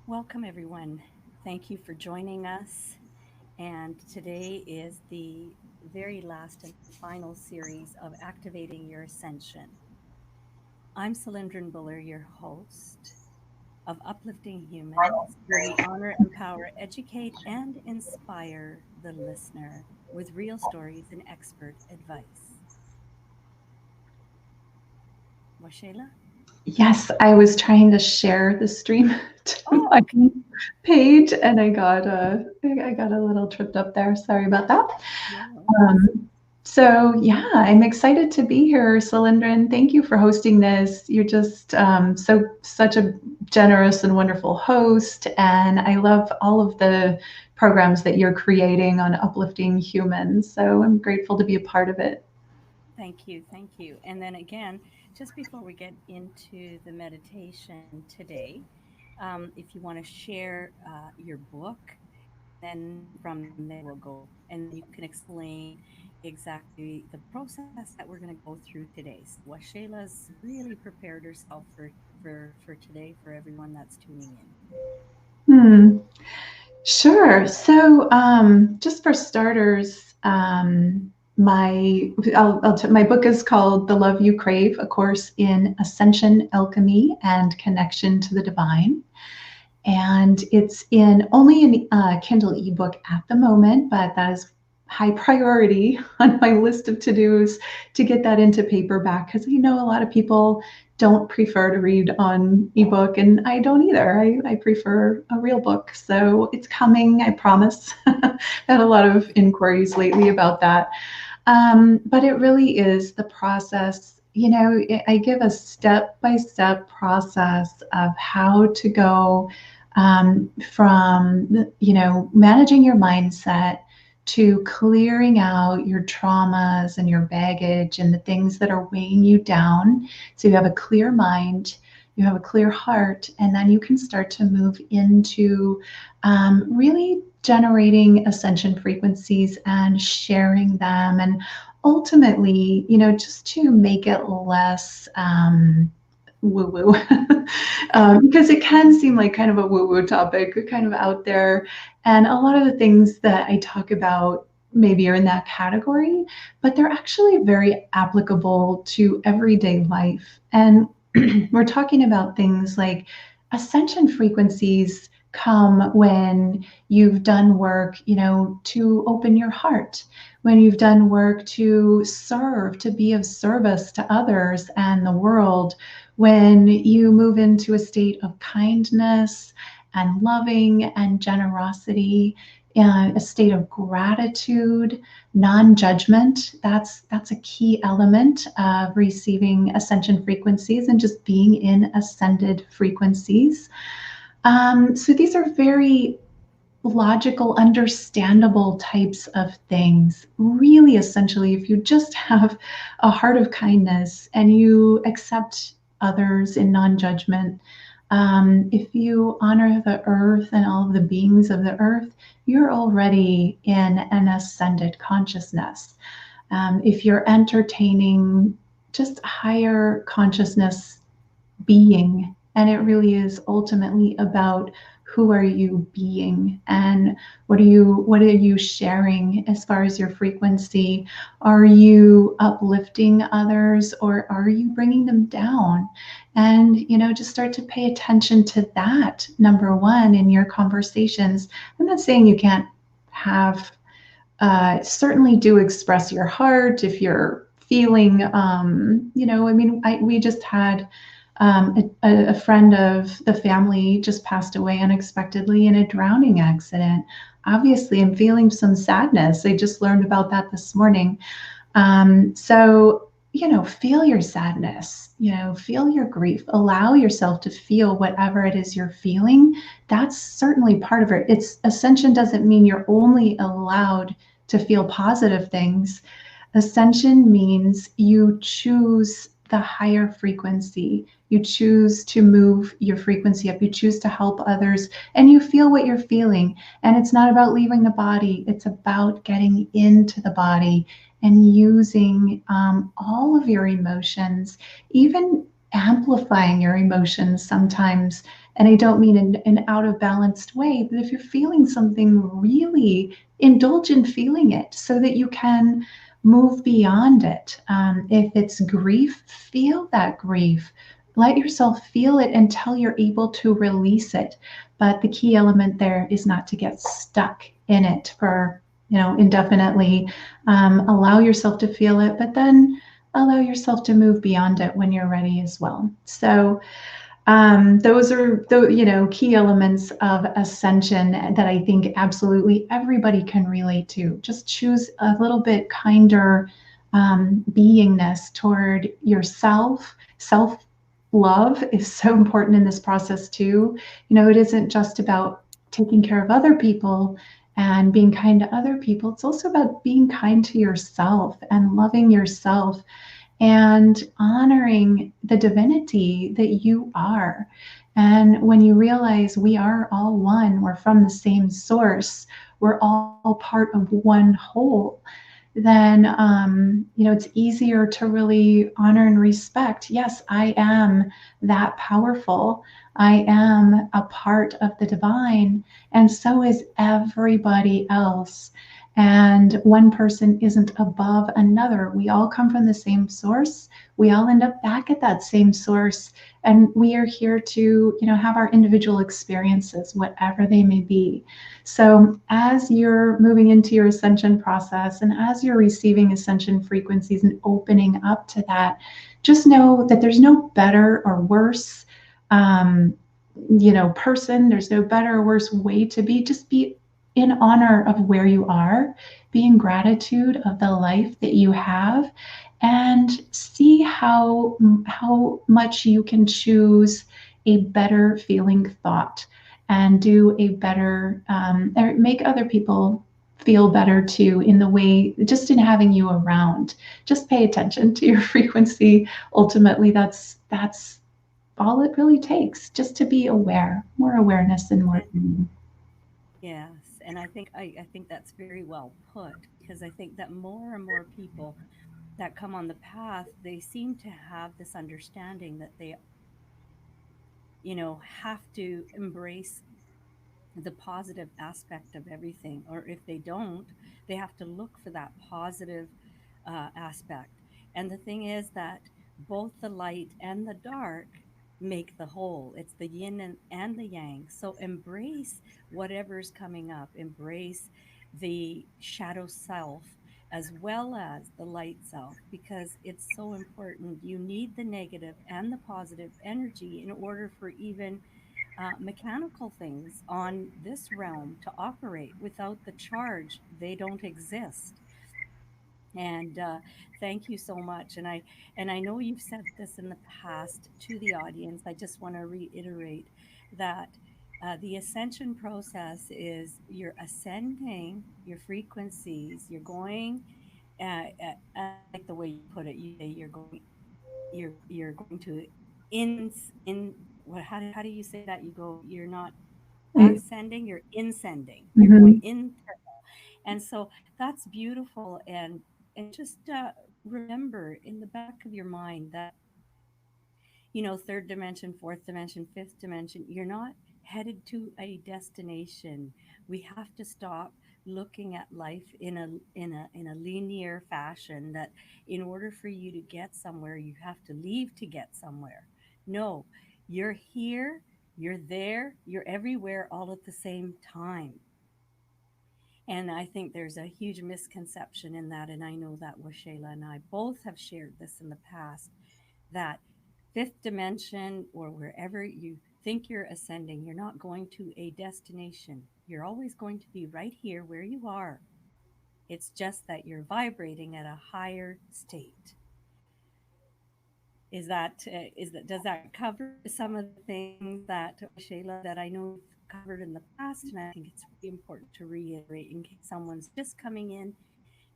Welcome, everyone. Thank you for joining us. And today is the very last and final series of Activating Your Ascension. I'm Salindran Bhullar, your host of Uplifting Humans, where we honor, empower, educate, and inspire the listener with real stories and expert advice. Washela? Yes, I was trying to share the stream to Oh, my okay. page, and I got a little tripped up there. Sorry about that. No worries. So yeah, I'm excited to be here, Salindran. Thank you for hosting this. You're just such a generous and wonderful host, and I love all of the programs that you're creating on uplifting humans. So I'm grateful to be a part of it. Thank you. Thank you. And then again, just before we get into the meditation today, if you want to share your book, then from there we'll go. And then you can explain exactly the process that we're going to go through today. So Washela's really prepared herself for today for everyone that's tuning in. Hmm. Sure. So, just for starters, my book is called "The Love You Crave: A Course in Ascension, Alchemy, and Connection to the Divine," and it's in only in Kindle ebook at the moment, but that is high priority on my list of to-dos to get that into paperback, because I know a lot of people don't prefer to read on ebook, and I don't either. I prefer a real book, so it's coming, I promise. I've had a lot of inquiries lately about that, but it really is the process. I give a step-by-step process of how to go from managing your mindset to clearing out your traumas and your baggage and the things that are weighing you down, so you have a clear mind, you have a clear heart, and then you can start to move into really generating ascension frequencies and sharing them, and ultimately, just to make it less woo woo, because it can seem like kind of a woo woo topic, kind of out there. And a lot of the things that I talk about maybe are in that category, but they're actually very applicable to everyday life. And we're talking about things like ascension frequencies come when you've done work, to open your heart, when you've done work to serve, to be of service to others and the world, when you move into a state of kindness and loving and generosity, a state of gratitude, non-judgment. That's a key element of receiving ascension frequencies and just being in ascended frequencies. So these are very logical, understandable types of things. Really, essentially, if you just have a heart of kindness and you accept others in non judgment, if you honor the earth and all of the beings of the earth, you're already in an ascended consciousness. If you're entertaining just higher consciousness being, and it really is ultimately about who are you being, and what are you sharing as far as your frequency. Are you uplifting others, or are you bringing them down? And just start to pay attention to that, number one, in your conversations. I'm not saying you can't have, certainly do express your heart if you're feeling, we just had a friend of the family just passed away unexpectedly in a drowning accident. Obviously, I'm feeling some sadness. I just learned about that this morning. So, feel your sadness, feel your grief, allow yourself to feel whatever it is you're feeling. That's certainly part of it. It's ascension doesn't mean you're only allowed to feel positive things. Ascension means you choose the higher frequency. You choose to move your frequency up. You choose to help others, and you feel what you're feeling. And it's not about leaving the body, it's about getting into the body and using all of your emotions, even amplifying your emotions sometimes. And I don't mean in an out of balanced way, but if you're feeling something, really indulge in feeling it so that you can move beyond it. If it's grief, feel that grief. Let yourself feel it until you're able to release it. But the key element there is not to get stuck in it for, indefinitely. Allow yourself to feel it, but then allow yourself to move beyond it when you're ready as well. So those are the key elements of ascension that I think absolutely everybody can relate to. Just choose a little bit kinder beingness toward yourself. Self love is so important in this process too. It isn't just about taking care of other people and being kind to other people. It's also about being kind to yourself and loving yourself and honoring the divinity that you are. And when you realize we are all one, we're from the same source, we're all part of one whole, then it's easier to really honor and respect. Yes, I am that powerful. I am a part of the divine, and so is everybody else. And one person isn't above another. We all come from the same source. We all end up back at that same source. And we are here to, have our individual experiences, whatever they may be. So as you're moving into your ascension process and as you're receiving ascension frequencies and opening up to that, just know that there's no better or worse um, person. There's no better or worse way to be. Just be in honor of where you are, be in gratitude of the life that you have, and see how much you can choose a better feeling thought and do a better or make other people feel better too, in the way, just in having you around. Just pay attention to your frequency. Ultimately, that's all it really takes, just to be aware. More awareness and more. Yes, and I think that's very well put, because I think that more and more people that come on the path, they seem to have this understanding that they, have to embrace the positive aspect of everything, or if they don't, they have to look for that positive aspect. And the thing is that both the light and the dark make the whole. It's the yin and the yang. So embrace whatever's coming up, embrace the shadow self as well as the light self, because it's so important. You need the negative and the positive energy in order for even mechanical things on this realm to operate. Without the charge, they don't exist. And thank you so much. And I know you've said this in the past to the audience. I just want to reiterate that the ascension process is you're ascending your frequencies. You're going. I like the way you put it. You say you're going. You're going to in what? How do you say that? You go. You're not ascending. You're inscending. You're going Mm-hmm. in. And so that's beautiful. And just remember in the back of your mind that, third dimension, fourth dimension, fifth dimension, you're not headed to a destination. We have to stop looking at life in a linear fashion, that in order for you to get somewhere, you have to leave to get somewhere. No, you're here, you're there, you're everywhere all at the same time. And I think there's a huge misconception in that. And I know that Washayla and I both have shared this in the past, that fifth dimension or wherever you think you're ascending, you're not going to a destination. You're always going to be right here where you are. It's just that you're vibrating at a higher state. Does that cover some of the things that, Shayla, that I know you've covered in the past? And I think it's really important to reiterate in case someone's just coming in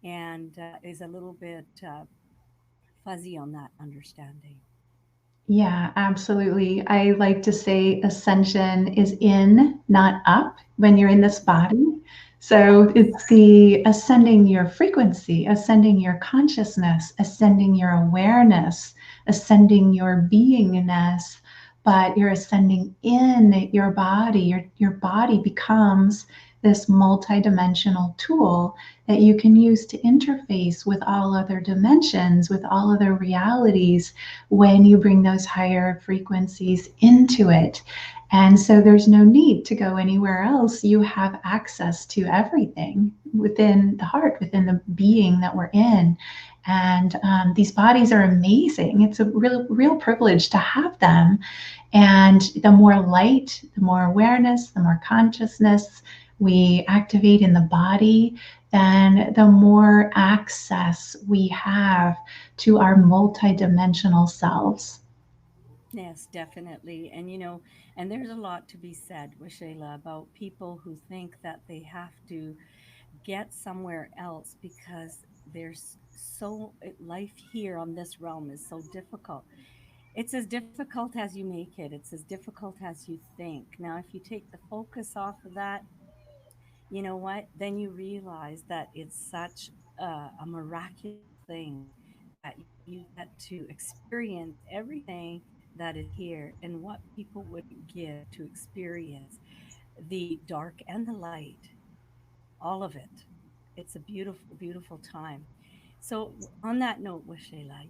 and is a little bit fuzzy on that understanding. Yeah, absolutely. I like to say ascension is in, not up, when you're in this body. So it's the ascending your frequency, ascending your consciousness, ascending your awareness, ascending your beingness, but you're ascending in your body. Your body becomes this multidimensional tool that you can use to interface with all other dimensions, with all other realities when you bring those higher frequencies into it. And so there's no need to go anywhere else. You have access to everything within the heart, within the being that we're in. And these bodies are amazing. It's a real privilege to have them. And the more light, the more awareness, the more consciousness we activate in the body, then the more access we have to our multidimensional selves. Yes, definitely. And and there's a lot to be said, Washayla, about people who think that they have to get somewhere else because life here on this realm is so difficult. It's as difficult as you make it. It's as difficult as you think. Now, if you take the focus off of that, you know what? Then you realize that it's such a miraculous thing that you get to experience everything that is here and what people wouldn't give to experience the dark and the light, all of it. It's a beautiful, beautiful time. So, on that note, Washayla,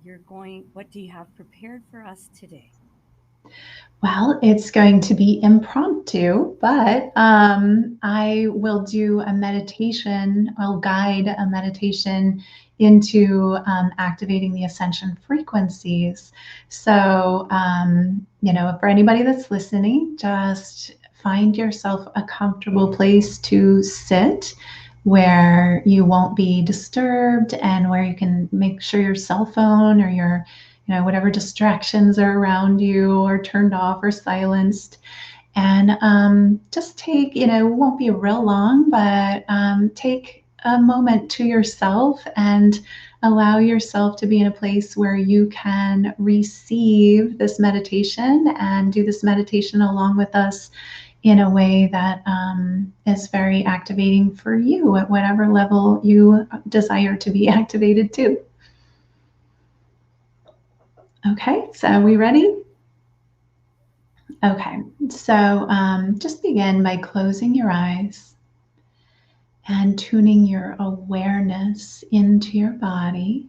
what do you have prepared for us today? Well, it's going to be impromptu, but I will do a meditation. I'll guide a meditation into activating the ascension frequencies. So, for anybody that's listening, just find yourself a comfortable place to sit where you won't be disturbed and where you can make sure your cell phone or your whatever distractions are around you are turned off or silenced. And just take, it won't be real long, but take a moment to yourself and allow yourself to be in a place where you can receive this meditation and do this meditation along with us in a way that is very activating for you at whatever level you desire to be activated to. Okay, so are we ready? Okay, so just begin by closing your eyes and tuning your awareness into your body.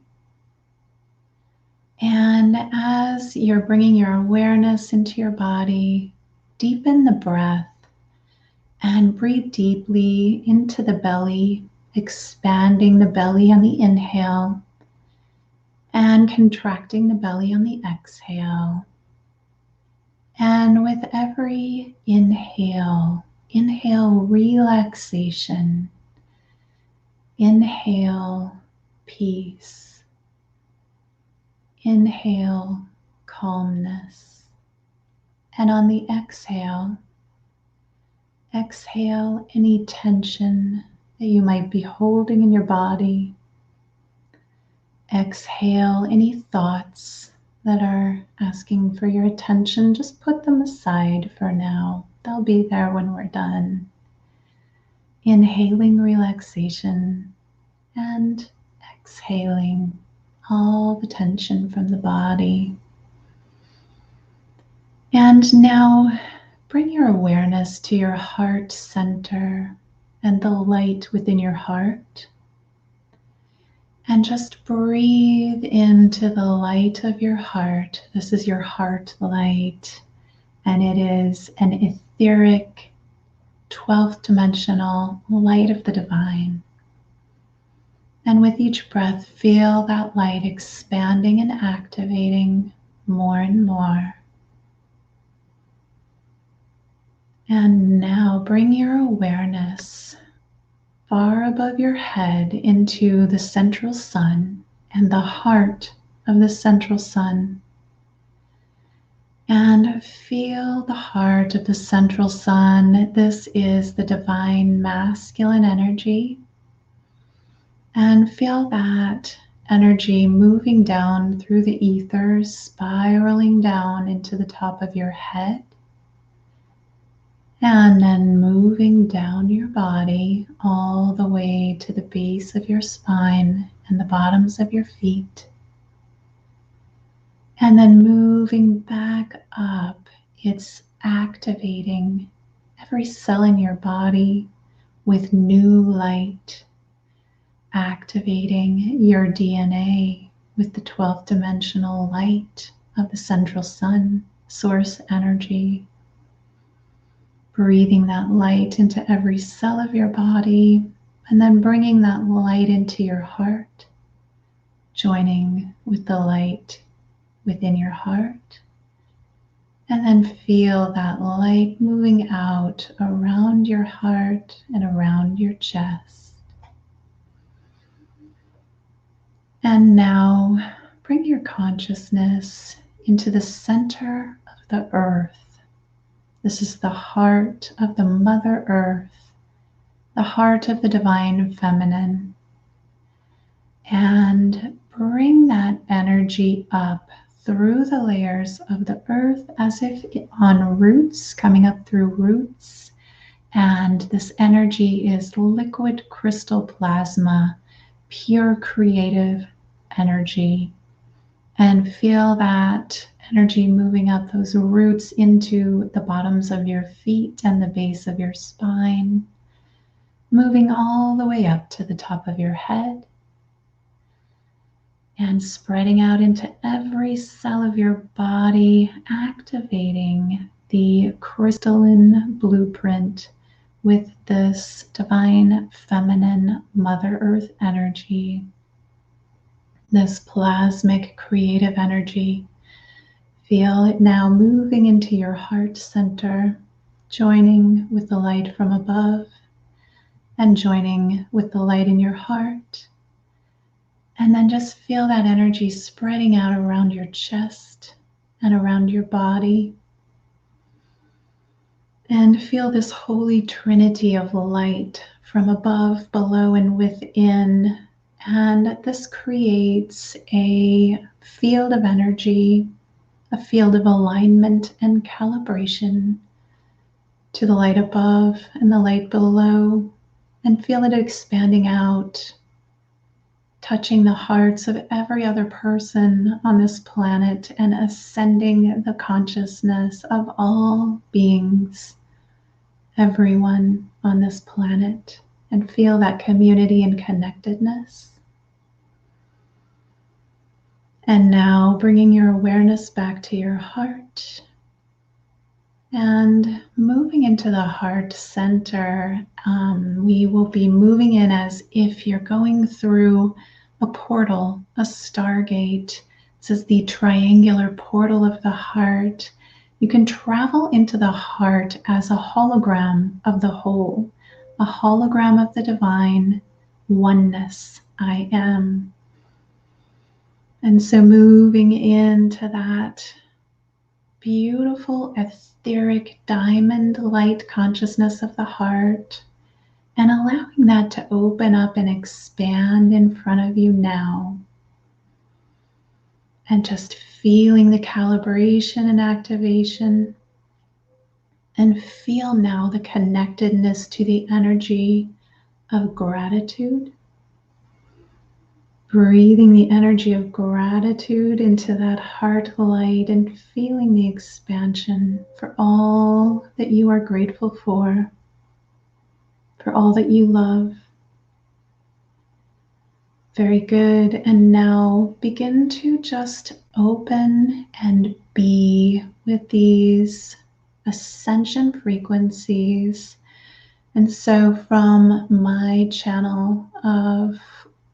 And as you're bringing your awareness into your body, deepen the breath and breathe deeply into the belly, expanding the belly on the inhale and contracting the belly on the exhale. And with every inhale, inhale relaxation, inhale peace, inhale calmness. And on the exhale, exhale any tension that you might be holding in your body. Exhale any thoughts that are asking for your attention. Just put them aside for now. They'll be there when we're done. Inhaling relaxation and exhaling all the tension from the body. And now bring your awareness to your heart center and the light within your heart. And just breathe into the light of your heart. This is your heart light, and it is an etheric, 12th dimensional light of the divine. And with each breath, feel that light expanding and activating more and more. And now bring your awareness far above your head into the central sun and the heart of the central sun. And feel the heart of the central sun. This is the divine masculine energy. And feel that energy moving down through the ethers, spiraling down into the top of your head. And then moving down your body all the way to the base of your spine and the bottoms of your feet. And then moving back up, it's activating every cell in your body with new light, activating your DNA with the 12th dimensional light of the central sun, source energy. Breathing that light into every cell of your body, and then bringing that light into your heart, joining with the light within your heart. And then feel that light moving out around your heart and around your chest. And now bring your consciousness into the center of the earth. This is the heart of the Mother Earth, the heart of the divine feminine. And bring that energy up through the layers of the earth as if on roots, coming up through roots. And this energy is liquid crystal plasma, pure creative energy. And feel that energy moving up those roots into the bottoms of your feet and the base of your spine, moving all the way up to the top of your head, and spreading out into every cell of your body, activating the crystalline blueprint with this divine feminine Mother Earth energy, this plasmic creative energy. Feel it now moving into your heart center, joining with the light from above and joining with the light in your heart. And then just feel that energy spreading out around your chest and around your body. And feel this holy trinity of light from above, below, and within. And this creates a field of energy, a field of alignment and calibration to the light above and the light below. And feel it expanding out, touching the hearts of every other person on this planet and ascending the consciousness of all beings, everyone on this planet, and feel that community and connectedness. And now bringing your awareness back to your heart and moving into the heart center. We will be moving in as if you're going through a portal, a stargate. This is the triangular portal of the heart. You can travel into the heart as a hologram of the whole, a hologram of the divine oneness, I am. And so moving into that beautiful etheric diamond light consciousness of the heart, and allowing that to open up and expand in front of you now. And just feeling the calibration and activation. And feel now the connectedness to the energy of gratitude. Breathing the energy of gratitude into that heart light and feeling the expansion for all that you are grateful for all that you love. Very good. And now begin to just open and be with these ascension frequencies. And so from my channel of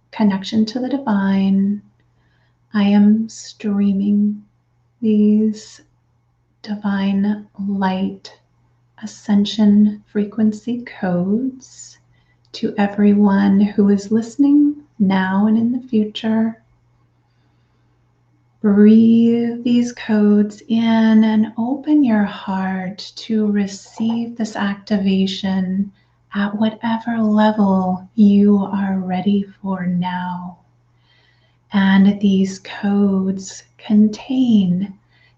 connection to the divine, I am streaming these divine light ascension frequency codes to everyone who is listening now and in the future. Breathe these codes in and open your heart to receive this activation at whatever level you are ready for now. And these codes contain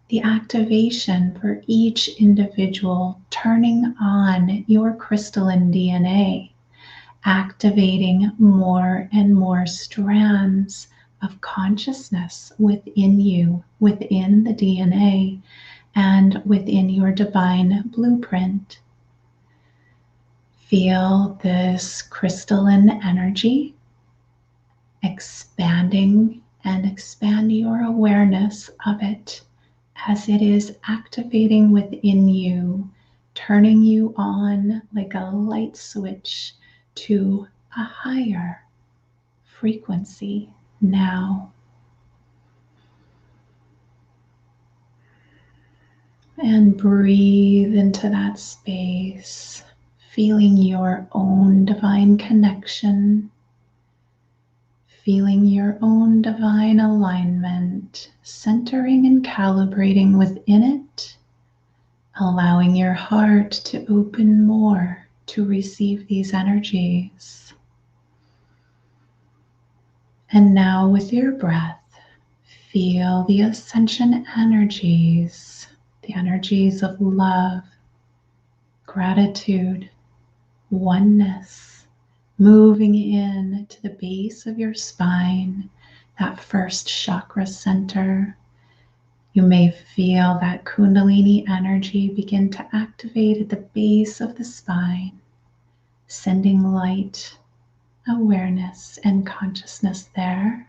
the activation for each individual, turning on your crystalline DNA, activating more and more strands of consciousness within you, within the DNA, and within your divine blueprint. Feel this crystalline energy expanding, and expand your awareness of it as it is activating within you, turning you on like a light switch to a higher frequency now. And breathe into that space, feeling your own divine connection, feeling your own divine alignment, centering and calibrating within it, allowing your heart to open more to receive these energies. And now with your breath, feel the ascension energies, the energies of love, gratitude, oneness, moving in to the base of your spine, that first chakra center. You may feel that Kundalini energy begin to activate at the base of the spine, sending light, awareness, and consciousness there.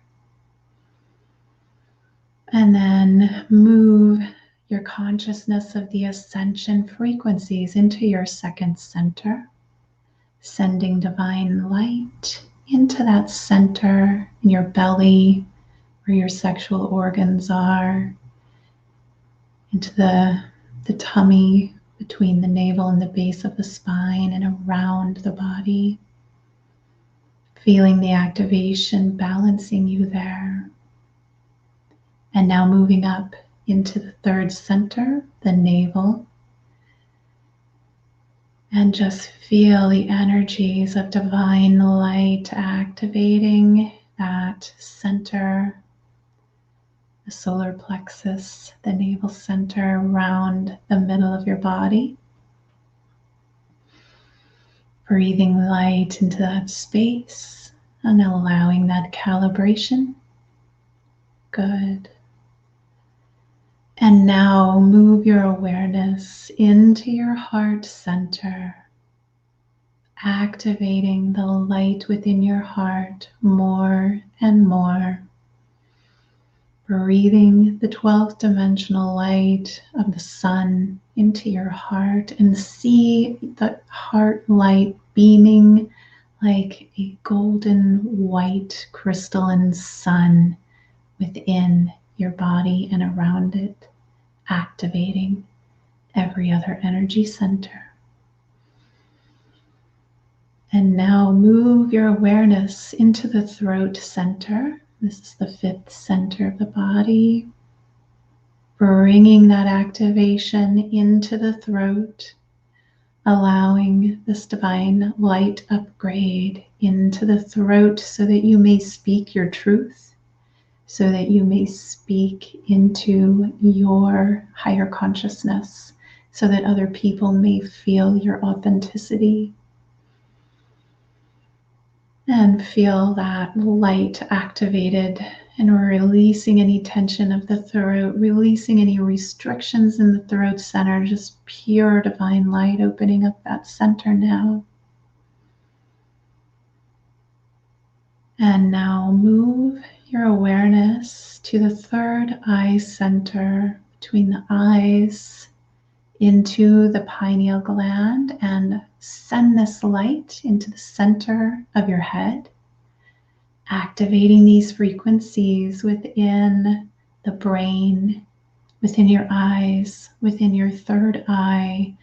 And then move your consciousness of the ascension frequencies into your second center, sending divine light into that center in your belly where your sexual organs are, into the tummy between the navel and the base of the spine and around the body. Feeling the activation balancing you there. And now moving up into the third center, the navel. And just feel the energies of divine light activating that center, the solar plexus, the navel center around the middle of your body. Breathing light into that space and allowing that calibration. Good. And now move your awareness into your heart center, activating the light within your heart more and more. Breathing the 12th dimensional light of the sun into your heart and see the heart light beaming like a golden white crystalline sun within your body and around it, activating every other energy center. And now move your awareness into the throat center. This is the 5th center of the body. Bringing that activation into the throat, allowing this divine light upgrade into the throat so that you may speak your truth, so that you may speak into your higher consciousness, so that other people may feel your authenticity. And feel that light activated and releasing any tension of the throat, releasing any restrictions in the throat center, just pure divine light opening up that center now. And now move your awareness to the third eye center between the eyes into the pineal gland and send this light into the center of your head, activating these frequencies within the brain, within your eyes, within your third eye,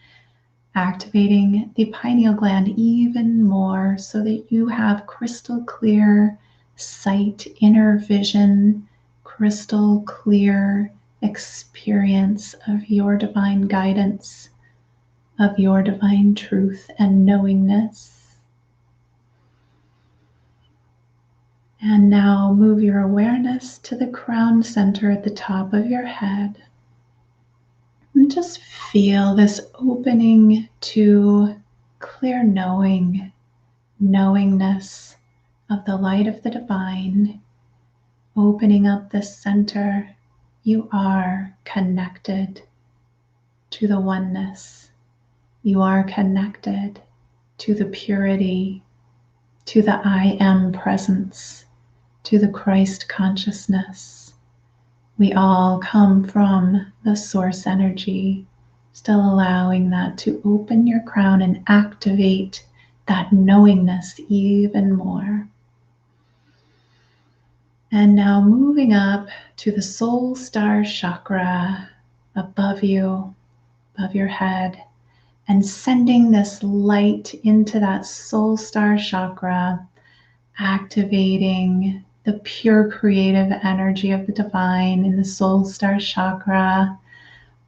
activating the pineal gland even more so that you have crystal clear sight, inner vision, crystal clear experience of your divine guidance, of your divine truth and knowingness. And now move your awareness to the crown center at the top of your head. And just feel this opening to clear knowingness of the light of the divine, Opening up the center, you are connected to the oneness. You are connected to the purity, to the I am presence, to the Christ consciousness. We all come from the source energy, still allowing that to open your crown and activate that knowingness even more. And now moving up to the soul star chakra above you, above your head, and sending this light into that soul star chakra, activating the pure creative energy of the divine in the soul star chakra,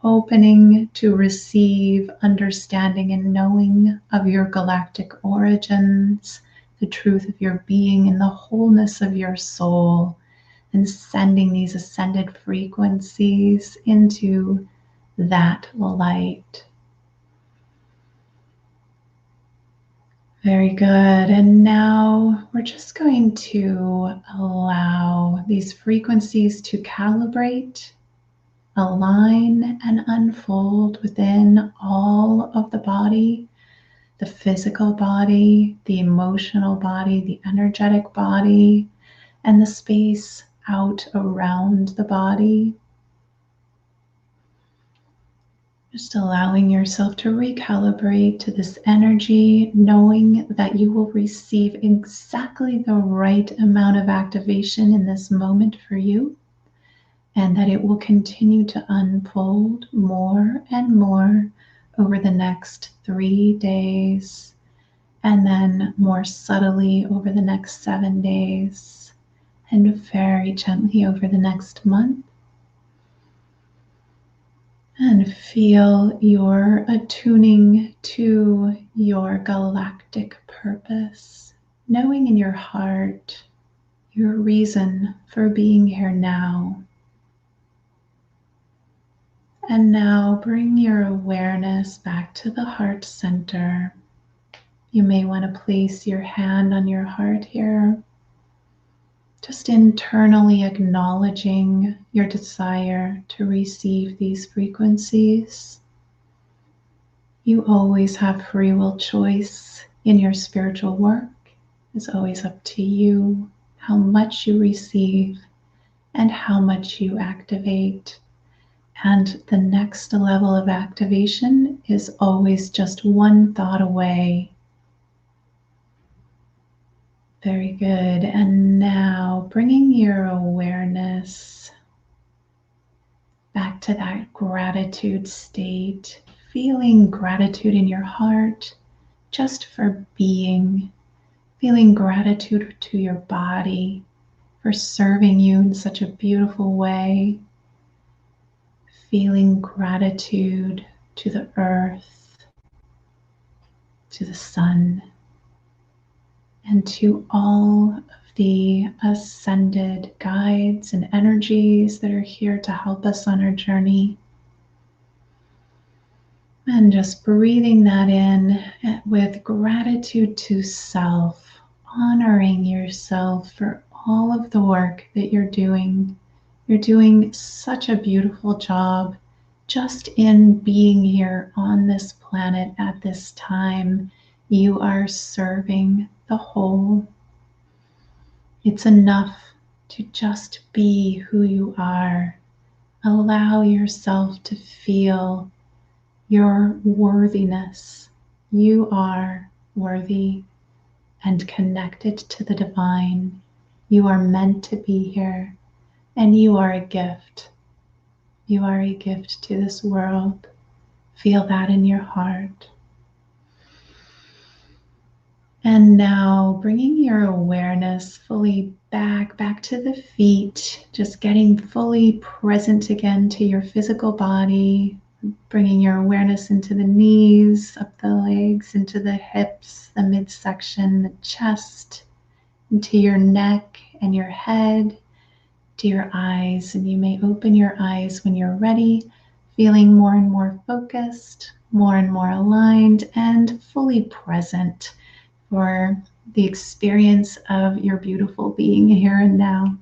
opening to receive understanding and knowing of your galactic origins, the truth of your being and the wholeness of your soul, and sending these ascended frequencies into that light. Very good. And now we're just going to allow these frequencies to calibrate, align, and unfold within all of the body, the physical body, the emotional body, the energetic body, and the space out around the body. Just allowing yourself to recalibrate to this energy, knowing that you will receive exactly the right amount of activation in this moment for you, and that it will continue to unfold more and more over the next 3 days, and then more subtly over the next 7 days, and very gently over the next month. And feel your attuning to your galactic purpose, knowing in your heart your reason for being here now. And now bring your awareness back to the heart center. You may want to place your hand on your heart here, just internally acknowledging your desire to receive these frequencies. You always have free will choice in your spiritual work. It's always up to you how much you receive and how much you activate. And the next level of activation is always just one thought away. Very good. And now bringing your awareness back to that gratitude state, feeling gratitude in your heart just for being, feeling gratitude to your body for serving you in such a beautiful way, feeling gratitude to the earth, to the sun, and to all of the ascended guides and energies that are here to help us on our journey. And just breathing that in with gratitude to self, honoring yourself for all of the work that you're doing. You're doing such a beautiful job just in being here on this planet at this time. You are serving the whole. It's enough to just be who you are. Allow yourself to feel your worthiness. You are worthy and connected to the divine. You are meant to be here, and you are a gift. You are a gift to this world. Feel that in your heart. And now bringing your awareness fully back to the feet, just getting fully present again to your physical body, bringing your awareness into the knees, up the legs, into the hips, the midsection, the chest, into your neck and your head, to your eyes. And you may open your eyes when you're ready, feeling more and more focused, more and more aligned, and fully present for the experience of your beautiful being here and now.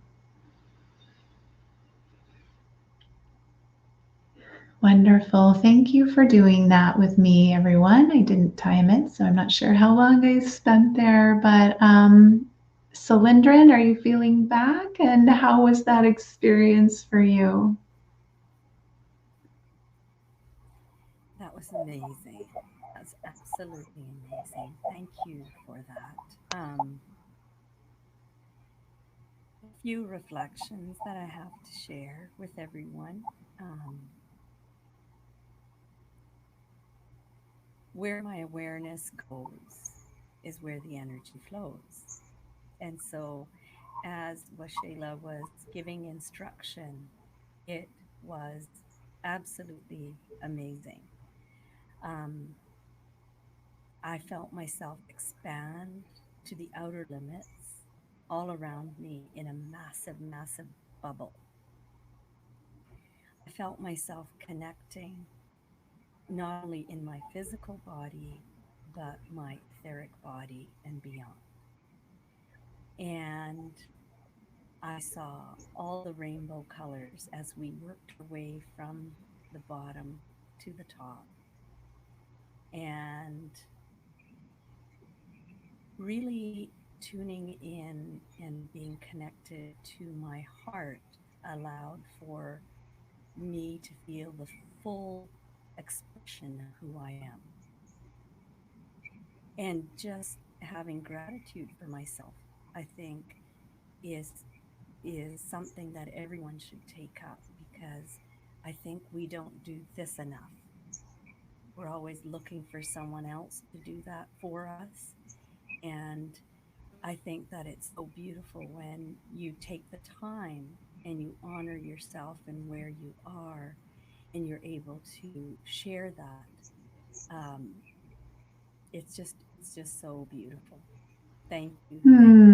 Wonderful. Thank you for doing that with me, everyone. I didn't time it, so I'm not sure how long I spent there, but Salindran, are you feeling back? And how was that experience for you? That was amazing. That's absolutely amazing. Thank you for that. A few reflections that I have to share with everyone. Um, where my awareness goes is where the energy flows. And so, as Washela was giving instruction, it was absolutely amazing. Um, I felt myself expand to the outer limits all around me in a massive, massive bubble. I felt myself connecting not only in my physical body, but my etheric body and beyond. And I saw all the rainbow colors as we worked our way from the bottom to the top. And really tuning in and being connected to my heart allowed for me to feel the full expression of who I am. And just having gratitude for myself, I think, is is something that everyone should take up, because I think we don't do this enough. We're always looking for someone else to do that for us. And I think that it's so beautiful when you take the time and you honor yourself and where you are, and you're able to share that. Um, it's just so beautiful. Thank you for that,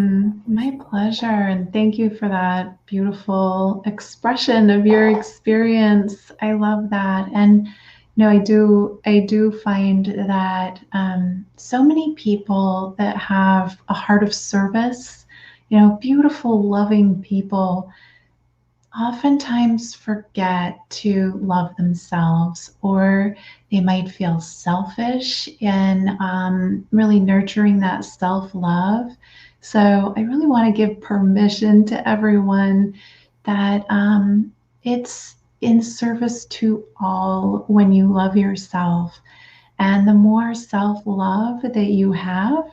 My Washayla. pleasure. And thank you for that beautiful expression of your experience. I love that. And no, I do find that so many people that have a heart of service, beautiful, loving people, oftentimes forget to love themselves, or they might feel selfish in really nurturing that self love. So, I really want to give permission to everyone that it's in service to all when you love yourself. And the more self love that you have,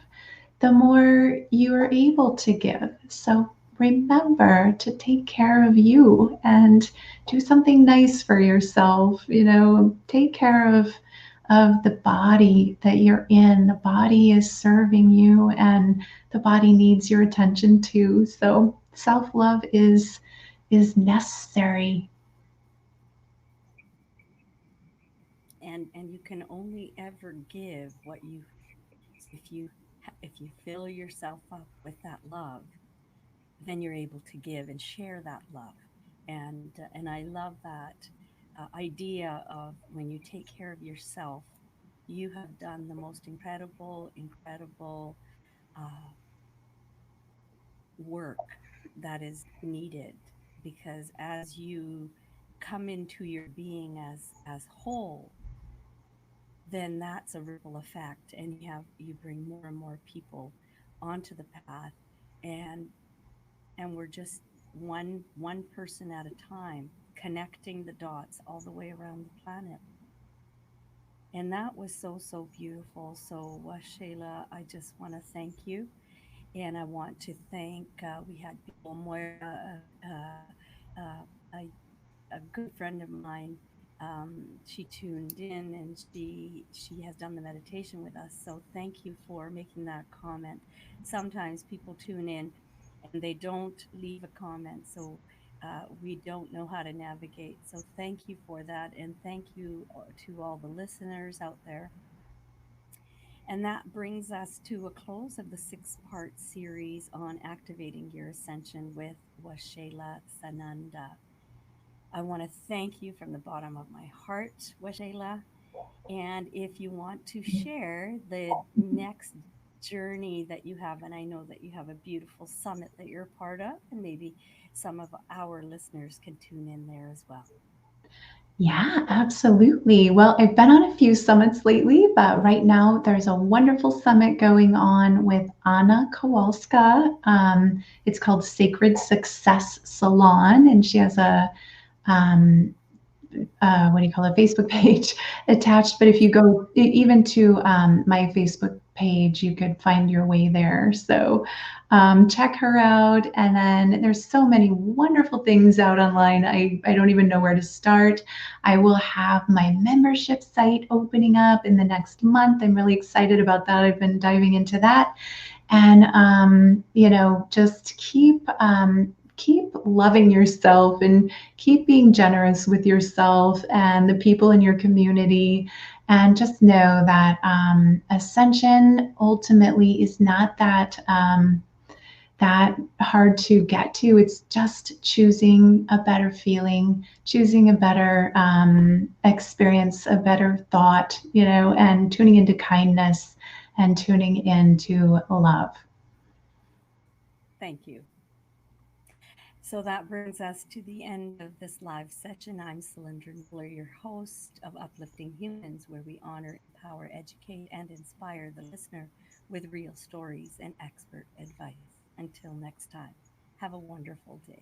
the more you are able to give. So remember to take care of you and do something nice for yourself. Take care of the body that you're in. The body is serving you, and the body needs your attention too. So self-love is necessary. And you can only ever give what you, if you fill yourself up with that love, then you're able to give and share that love. And I love that idea of when you take care of yourself, you have done the most incredible uh, work that is needed, because as you come into your being as whole, then that's a ripple effect, and you bring more and more people onto the path. And and we're just one person at a time, connecting the dots all the way around the planet. And that was so beautiful. So Shayla, I just want to thank you. And I want to thank, we had people, Moira, a a good friend of mine. She tuned in, and she has done the meditation with us. So thank you for making that comment. Sometimes people tune in and they don't leave a comment, so we don't know how to navigate. So thank you for that, and thank you to all the listeners out there. And that brings us to a close of the 6-part series on activating your ascension with Waxela Sananda. I want to thank you from the bottom of my heart, Washayla. And if you want to share the next journey that you have, and I know that you have a beautiful summit that you're a part of, and maybe some of our listeners can tune in there as well. Yeah, absolutely. Well, I've been on a few summits lately, but right now there's a wonderful summit going on with Anna Kowalska. It's called Sacred Success Salon, and she has a um, what do you call it, Facebook page attached. But if you go even to my Facebook page, you could find your way there. So check her out. And then there's so many wonderful things out online. I don't even know where to start. I will have my membership site opening up in the next month. I'm really excited about that. I've been diving into that. And just keep loving yourself and keep being generous with yourself and the people in your community. And just know that ascension ultimately is not that hard to get to. It's just choosing a better feeling, choosing a better experience, a better thought, and tuning into kindness and tuning into love. Thank you. So that brings us to the end of this live session. I'm Salindran Bhullar, your host of Uplifting Humans, where we honor, empower, educate, and inspire the listener with real stories and expert advice. Until next time, have a wonderful day.